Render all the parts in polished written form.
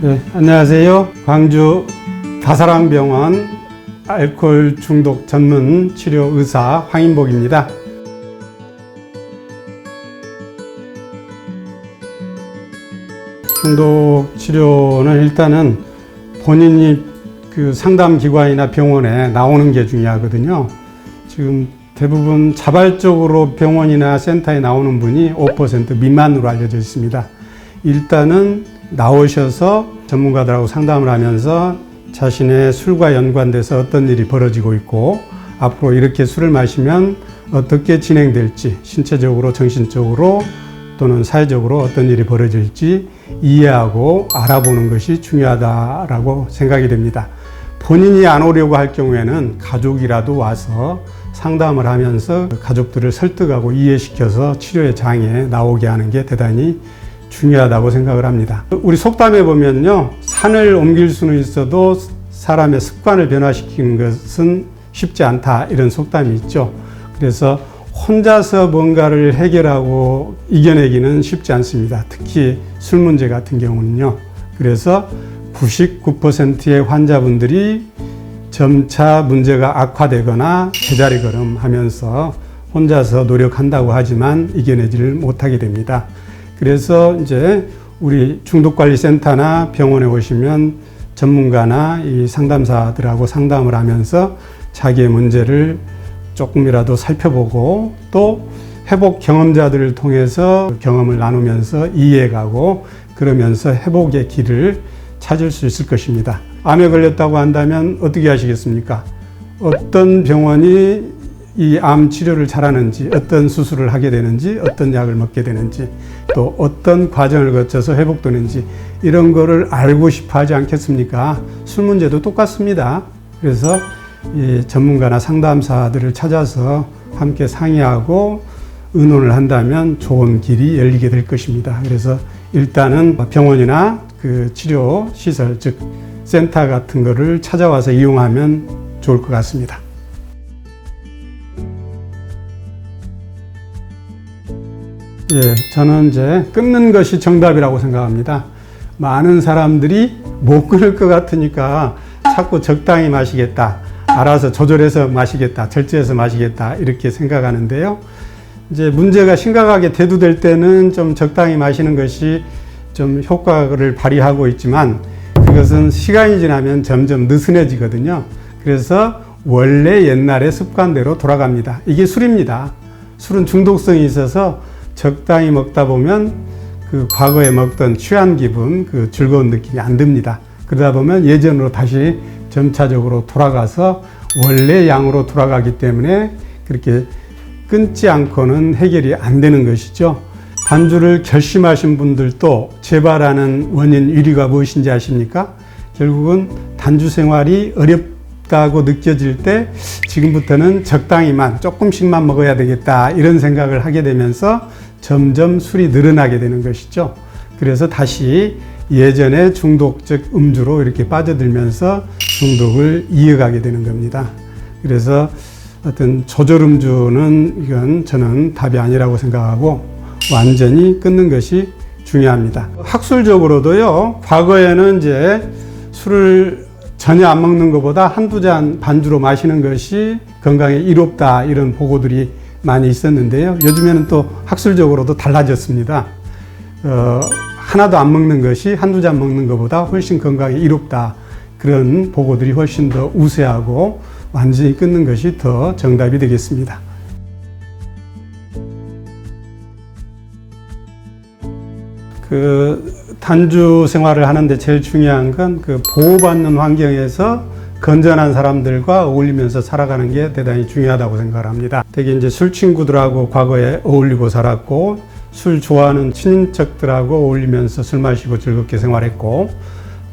네, 안녕하세요. 광주 다사랑병원 알코올 중독 전문 치료 의사 황인복입니다. 중독 치료는 일단은 본인이 그 상담 기관이나 병원에 나오는 게 중요하거든요. 지금 대부분 자발적으로 병원이나 센터에 나오는 분이 5% 미만으로 알려져 있습니다. 일단은 나오셔서 전문가들하고 상담을 하면서 자신의 술과 연관돼서 어떤 일이 벌어지고 있고 앞으로 이렇게 술을 마시면 어떻게 진행될지 신체적으로 정신적으로 또는 사회적으로 어떤 일이 벌어질지 이해하고 알아보는 것이 중요하다라고 생각이 됩니다. 본인이 안 오려고 할 경우에는 가족이라도 와서 상담을 하면서 가족들을 설득하고 이해시켜서 치료의 장에 나오게 하는 게 대단히 중요하다고 생각을 합니다. 우리 속담에 보면요, 산을 옮길 수는 있어도 사람의 습관을 변화시키는 것은 쉽지 않다, 이런 속담이 있죠. 그래서 혼자서 뭔가를 해결하고 이겨내기는 쉽지 않습니다. 특히 술 문제 같은 경우는요. 그래서 99%의 환자분들이 점차 문제가 악화되거나 제자리 걸음하면서 혼자서 노력한다고 하지만 이겨내지를 못하게 됩니다. 그래서 이제 우리 중독관리센터나 병원에 오시면 전문가나 이 상담사들하고 상담을 하면서 자기의 문제를 조금이라도 살펴보고 또 회복 경험자들을 통해서 경험을 나누면서 이해가고 그러면서 회복의 길을 찾을 수 있을 것입니다. 암에 걸렸다고 한다면 어떻게 하시겠습니까? 어떤 병원이 이 암 치료를 잘하는지, 어떤 수술을 하게 되는지, 어떤 약을 먹게 되는지, 또 어떤 과정을 거쳐서 회복되는지 이런 거를 알고 싶어 하지 않겠습니까? 술 문제도 똑같습니다. 그래서 이 전문가나 상담사들을 찾아서 함께 상의하고 의논을 한다면 좋은 길이 열리게 될 것입니다. 그래서 일단은 병원이나 그 치료 시설, 즉 센터 같은 거를 찾아와서 이용하면 좋을 것 같습니다. 예, 저는 이제 끊는 것이 정답이라고 생각합니다. 많은 사람들이 못 끊을 것 같으니까 자꾸 적당히 마시겠다, 알아서 조절해서 마시겠다, 절제해서 마시겠다 이렇게 생각하는데요. 이제 문제가 심각하게 대두될 때는 좀 적당히 마시는 것이 좀 효과를 발휘하고 있지만 그것은 시간이 지나면 점점 느슨해지거든요. 그래서 원래 옛날의 습관대로 돌아갑니다. 이게 술입니다. 술은 중독성이 있어서 적당히 먹다 보면 그 과거에 먹던 취한 기분, 그 즐거운 느낌이 안 듭니다. 그러다 보면 예전으로 다시 점차적으로 돌아가서 원래 양으로 돌아가기 때문에 그렇게 끊지 않고는 해결이 안 되는 것이죠. 단주를 결심하신 분들도 재발하는 원인 1위가 무엇인지 아십니까? 결국은 단주 생활이 어렵다고 느껴질 때 지금부터는 적당히만 조금씩만 먹어야 되겠다 이런 생각을 하게 되면서 점점 술이 늘어나게 되는 것이죠. 그래서 다시 예전의 중독적 음주로 이렇게 빠져들면서 중독을 이어가게 되는 겁니다. 그래서 어떤 조절 음주는 이건 저는 답이 아니라고 생각하고 완전히 끊는 것이 중요합니다. 학술적으로도요, 과거에는 이제 술을 전혀 안 먹는 것보다 한두 잔 반주로 마시는 것이 건강에 이롭다 이런 보고들이 많이 있었는데요. 요즘에는 또 학술적으로도 달라졌습니다. 하나도 안 먹는 것이 한두 잔 먹는 것보다 훨씬 건강에 이롭다. 그런 보고들이 훨씬 더 우세하고 완전히 끊는 것이 더 정답이 되겠습니다. 그 단주 생활을 하는데 제일 중요한 건 그 보호받는 환경에서 건전한 사람들과 어울리면서 살아가는 게 대단히 중요하다고 생각을 합니다. 되게 이제 술 친구들하고 과거에 어울리고 살았고 술 좋아하는 친인척들하고 어울리면서 술 마시고 즐겁게 생활했고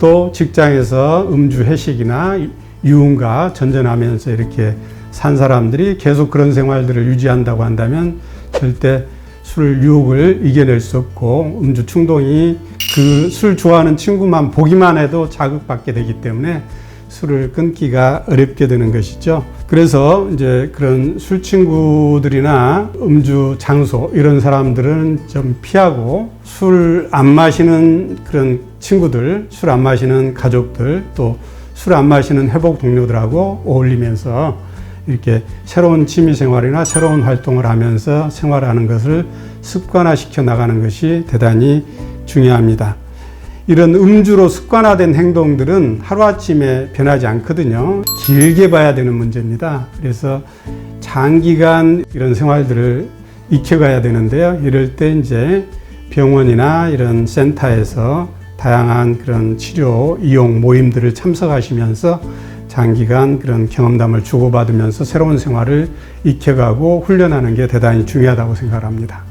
또 직장에서 음주 회식이나 유흥가 전전하면서 이렇게 산 사람들이 계속 그런 생활들을 유지한다고 한다면 절대 술 유혹을 이겨낼 수 없고 음주 충동이 그 술 좋아하는 친구만 보기만 해도 자극받게 되기 때문에 술을 끊기가 어렵게 되는 것이죠. 그래서 이제 그런 술 친구들이나 음주 장소 이런 사람들은 좀 피하고 술 안 마시는 그런 친구들, 술 안 마시는 가족들, 또 술 안 마시는 회복 동료들하고 어울리면서 이렇게 새로운 취미 생활이나 새로운 활동을 하면서 생활하는 것을 습관화시켜 나가는 것이 대단히 중요합니다. 이런 음주로 습관화된 행동들은 하루아침에 변하지 않거든요. 길게 봐야 되는 문제입니다. 그래서 장기간 이런 생활들을 익혀가야 되는데요. 이럴 때 이제 병원이나 이런 센터에서 다양한 그런 치료 이용 모임들을 참석하시면서 장기간 그런 경험담을 주고받으면서 새로운 생활을 익혀가고 훈련하는 게 대단히 중요하다고 생각합니다.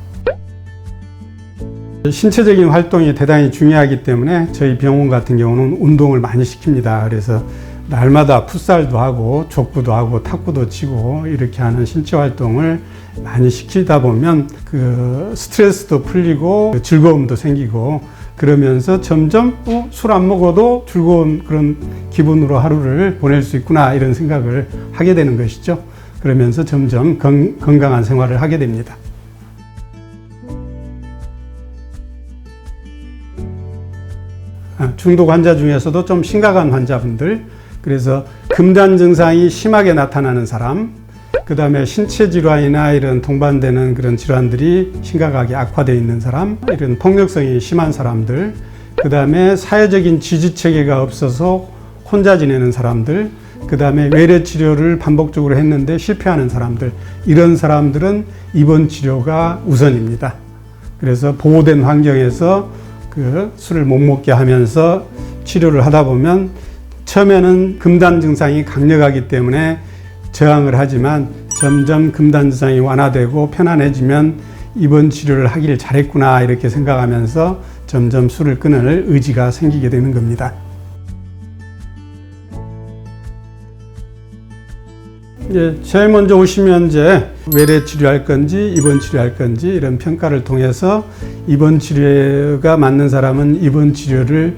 신체적인 활동이 대단히 중요하기 때문에 저희 병원 같은 경우는 운동을 많이 시킵니다. 그래서 날마다 풋살도 하고 족구도 하고 탁구도 치고 이렇게 하는 신체 활동을 많이 시키다 보면 그 스트레스도 풀리고 즐거움도 생기고 그러면서 점점 술 안 먹어도 즐거운 그런 기분으로 하루를 보낼 수 있구나 이런 생각을 하게 되는 것이죠. 그러면서 점점 건강한 생활을 하게 됩니다. 중독 환자 중에서도 좀 심각한 환자분들, 그래서 금단 증상이 심하게 나타나는 사람, 그 다음에 신체 질환이나 이런 동반되는 그런 질환들이 심각하게 악화되어 있는 사람, 이런 폭력성이 심한 사람들, 그 다음에 사회적인 지지 체계가 없어서 혼자 지내는 사람들, 그 다음에 외래 치료를 반복적으로 했는데 실패하는 사람들, 이런 사람들은 입원 치료가 우선입니다. 그래서 보호된 환경에서 그 술을 못 먹게 하면서 치료를 하다 보면 처음에는 금단 증상이 강력하기 때문에 저항을 하지만 점점 금단 증상이 완화되고 편안해지면 입원 치료를 하길 잘했구나 이렇게 생각하면서 점점 술을 끊을 의지가 생기게 되는 겁니다. 제일 먼저 오시면 이제 외래 치료할 건지 입원 치료할 건지 이런 평가를 통해서 입원 치료가 맞는 사람은 입원 치료를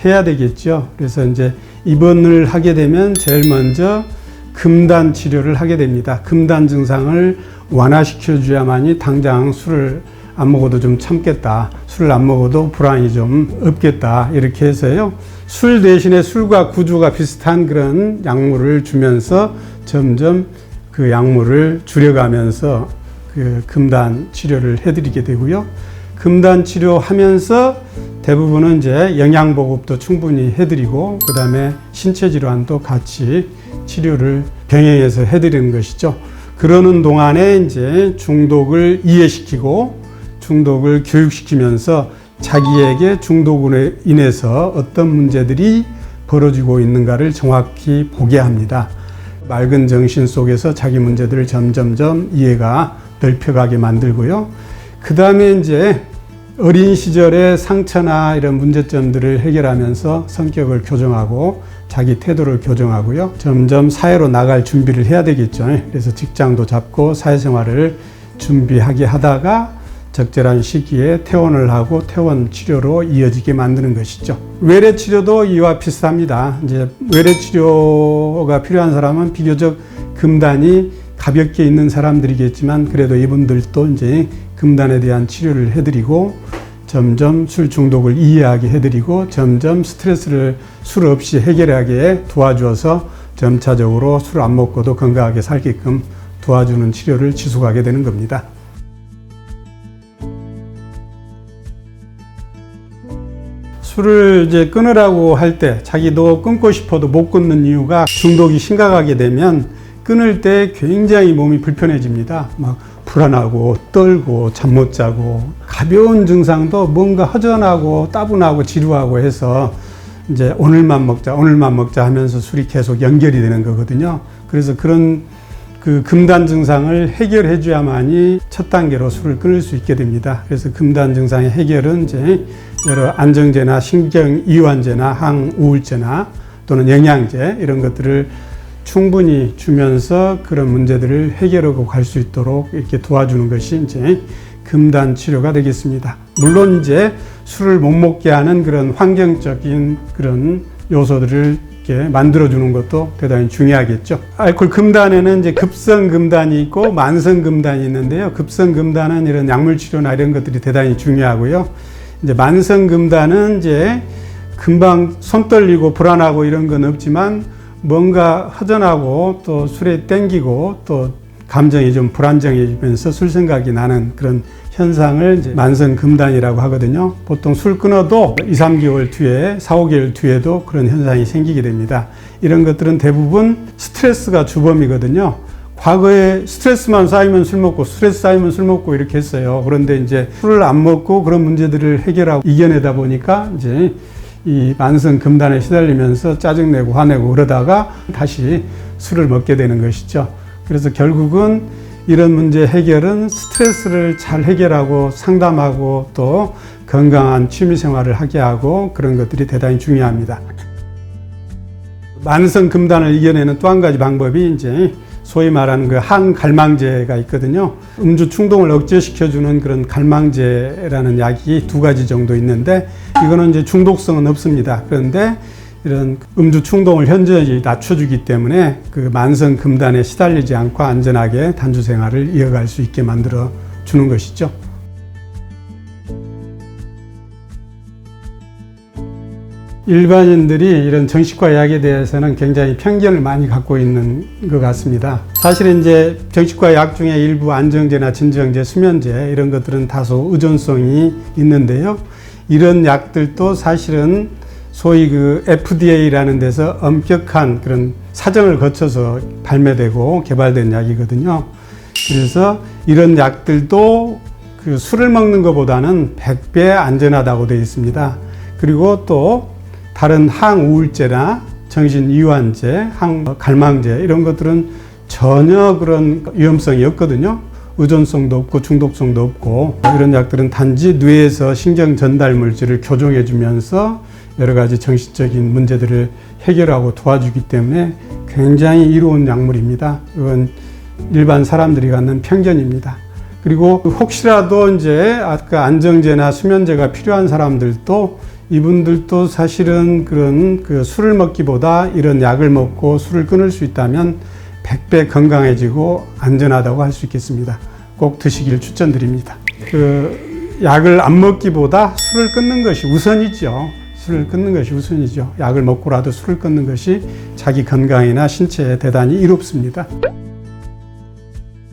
해야 되겠죠. 그래서 이제 입원을 하게 되면 제일 먼저 금단 치료를 하게 됩니다. 금단 증상을 완화시켜 줘야만이 당장 술을 안 먹어도 좀 참겠다. 술을 안 먹어도 불안이 좀 없겠다. 이렇게 해서요. 술 대신에 술과 구주가 비슷한 그런 약물을 주면서 점점 그 약물을 줄여가면서 그 금단 치료를 해드리게 되고요. 금단 치료하면서 대부분은 이제 영양보급도 충분히 해드리고 그 다음에 신체 질환도 같이 치료를 병행해서 해드리는 것이죠. 그러는 동안에 이제 중독을 이해시키고 중독을 교육시키면서 자기에게 중독으로 인해서 어떤 문제들이 벌어지고 있는가를 정확히 보게 합니다. 맑은 정신 속에서 자기 문제들을 점점점 이해가 넓혀가게 만들고요. 그 다음에 이제 어린 시절의 상처나 이런 문제점들을 해결하면서 성격을 교정하고 자기 태도를 교정하고요. 점점 사회로 나갈 준비를 해야 되겠죠. 그래서 직장도 잡고 사회생활을 준비하게 하다가 적절한 시기에 퇴원을 하고 퇴원 치료로 이어지게 만드는 것이죠. 외래 치료도 이와 비슷합니다. 이제 외래 치료가 필요한 사람은 비교적 금단이 가볍게 있는 사람들이겠지만 그래도 이분들도 이제 금단에 대한 치료를 해드리고 점점 술 중독을 이해하게 해드리고 점점 스트레스를 술 없이 해결하게 도와주어서 점차적으로 술 안 먹고도 건강하게 살게끔 도와주는 치료를 지속하게 되는 겁니다. 술을 이제 끊으라고 할 때 자기도 끊고 싶어도 못 끊는 이유가 중독이 심각하게 되면 끊을 때 굉장히 몸이 불편해집니다. 막 불안하고 떨고 잠 못 자고 가벼운 증상도 뭔가 허전하고 따분하고 지루하고 해서 이제 오늘만 먹자 하면서 술이 계속 연결이 되는 거거든요. 그래서 그런 그 금단 증상을 해결해 줘야만이 첫 단계로 술을 끊을 수 있게 됩니다. 그래서 금단 증상의 해결은 이제 여러 안정제나 신경이완제나 항우울제나 또는 영양제 이런 것들을 충분히 주면서 그런 문제들을 해결하고 갈 수 있도록 이렇게 도와주는 것이 이제 금단 치료가 되겠습니다. 물론 이제 술을 못 먹게 하는 그런 환경적인 그런 요소들을 쉽게 만들어주는 것도 대단히 중요하겠죠. 알코올 금단에는 이제 급성 금단이 있고 만성 금단이 있는데요. 급성 금단은 이런 약물 치료나 이런 것들이 대단히 중요하고요. 이제 만성 금단은 이제 금방 손 떨리고 불안하고 이런 건 없지만 뭔가 허전하고 또 술에 땡기고 또 감정이 좀 불안정해지면서 술 생각이 나는 그런 현상을 이제 만성 금단이라고 하거든요. 보통 술 끊어도 2, 3개월 뒤에 4, 5개월 뒤에도 그런 현상이 생기게 됩니다. 이런 것들은 대부분 스트레스가 주범이거든요. 과거에 스트레스만 쌓이면 술 먹고 스트레스 쌓이면 술 먹고 이렇게 했어요. 그런데 이제 술을 안 먹고 그런 문제들을 해결하고 이겨내다 보니까 이제 이 만성 금단에 시달리면서 짜증내고 화내고 그러다가 다시 술을 먹게 되는 것이죠. 그래서 결국은 이런 문제 해결은 스트레스를 잘 해결하고 상담하고 또 건강한 취미 생활을 하게 하고 그런 것들이 대단히 중요합니다. 만성 금단을 이겨내는 또 한 가지 방법이 이제 소위 말하는 그 항갈망제가 있거든요. 음주 충동을 억제시켜주는 그런 갈망제라는 약이 2가지 정도 있는데 이거는 이제 중독성은 없습니다. 그런데 이런 음주 충동을 현저히 낮춰주기 때문에 그 만성 금단에 시달리지 않고 안전하게 단주 생활을 이어갈 수 있게 만들어 주는 것이죠. 일반인들이 이런 정신과 약에 대해서는 굉장히 편견을 많이 갖고 있는 것 같습니다. 사실 이제 정신과 약 중에 일부 안정제나 진정제, 수면제 이런 것들은 다소 의존성이 있는데요. 이런 약들도 사실은 소위 그 FDA라는 데서 엄격한 그런 사정을 거쳐서 발매되고 개발된 약이거든요. 그래서 이런 약들도 그 술을 먹는 것보다는 100배 안전하다고 되어 있습니다. 그리고 또 다른 항우울제나 정신이완제, 항갈망제 이런 것들은 전혀 그런 위험성이 없거든요. 의존성도 없고 중독성도 없고 이런 약들은 단지 뇌에서 신경 전달 물질을 교정해 주면서 여러 가지 정신적인 문제들을 해결하고 도와주기 때문에 굉장히 이로운 약물입니다. 이건 일반 사람들이 갖는 편견입니다. 그리고 혹시라도 이제 아까 안정제나 수면제가 필요한 사람들도 이분들도 사실은 그런 그 술을 먹기보다 이런 약을 먹고 술을 끊을 수 있다면 100배 건강해지고 안전하다고 할 수 있겠습니다. 꼭 드시길 추천드립니다. 그 약을 안 먹기보다 술을 끊는 것이 우선이죠. 술을 끊는 것이 우선이죠. 약을 먹고라도 술을 끊는 것이 자기 건강이나 신체에 대단히 이롭습니다.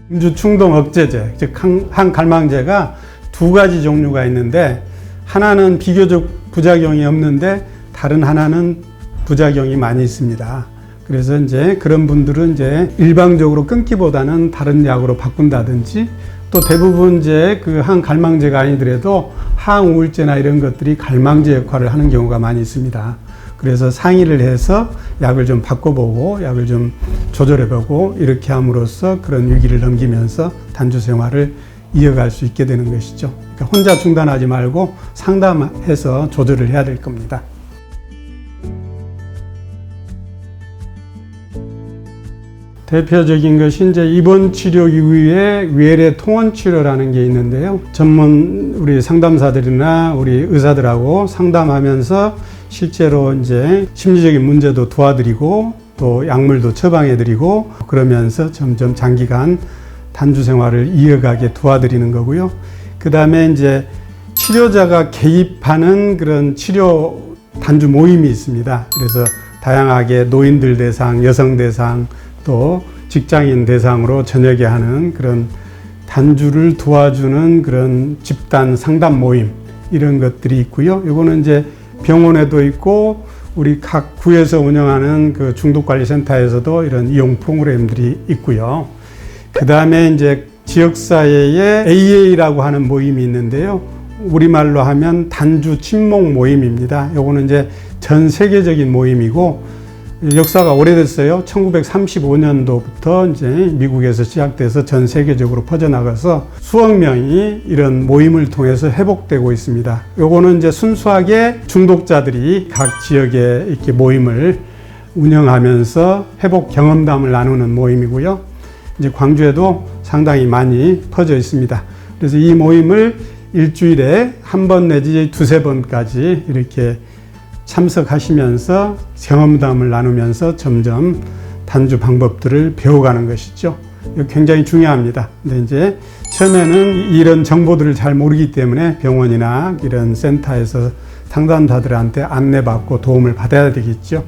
음주 충동 억제제, 즉 항갈망제가 2가지 종류가 있는데 하나는 비교적 부작용이 없는데 다른 하나는 부작용이 많이 있습니다. 그래서 이제 그런 분들은 이제 일방적으로 끊기보다는 다른 약으로 바꾼다든지 또 대부분 이제 그 항갈망제가 아니더라도 항우울제나 이런 것들이 갈망제 역할을 하는 경우가 많이 있습니다. 그래서 상의를 해서 약을 좀 바꿔보고 약을 좀 조절해보고 이렇게 함으로써 그런 위기를 넘기면서 단주 생활을 이어갈 수 있게 되는 것이죠. 그러니까 혼자 중단하지 말고 상담해서 조절을 해야 될 겁니다. 대표적인 것이 이제 입원 치료 이후에 외래 통원 치료라는 게 있는데요. 전문 우리 상담사들이나 우리 의사들하고 상담하면서 실제로 이제 심리적인 문제도 도와드리고 또 약물도 처방해드리고 그러면서 점점 장기간 단주 생활을 이어가게 도와드리는 거고요. 그 다음에 이제 치료자가 개입하는 그런 치료 단주 모임이 있습니다. 그래서 다양하게 노인들 대상, 여성 대상, 또 직장인 대상으로 저녁에 하는 그런 단주를 도와주는 그런 집단 상담 모임 이런 것들이 있고요. 이거는 이제 병원에도 있고 우리 각 구에서 운영하는 그 중독관리센터에서도 이런 이용 프로그램들이 있고요. 그 다음에 이제 지역사회에 AA라고 하는 모임이 있는데요. 우리말로 하면 단주 친목 모임입니다. 요거는 이제 전 세계적인 모임이고 역사가 오래됐어요. 1935년도부터 이제 미국에서 시작돼서 전 세계적으로 퍼져나가서 수억 명이 이런 모임을 통해서 회복되고 있습니다. 요거는 이제 순수하게 중독자들이 각 지역에 이렇게 모임을 운영하면서 회복 경험담을 나누는 모임이고요. 이제 광주에도 상당히 많이 퍼져 있습니다. 그래서 이 모임을 일주일에 1번 내지 2-3번까지 이렇게 참석하시면서 경험담을 나누면서 점점 단주 방법들을 배워가는 것이죠. 이거 굉장히 중요합니다. 근데 이제 처음에는 이런 정보들을 잘 모르기 때문에 병원이나 이런 센터에서 상담사들한테 안내받고 도움을 받아야 되겠죠.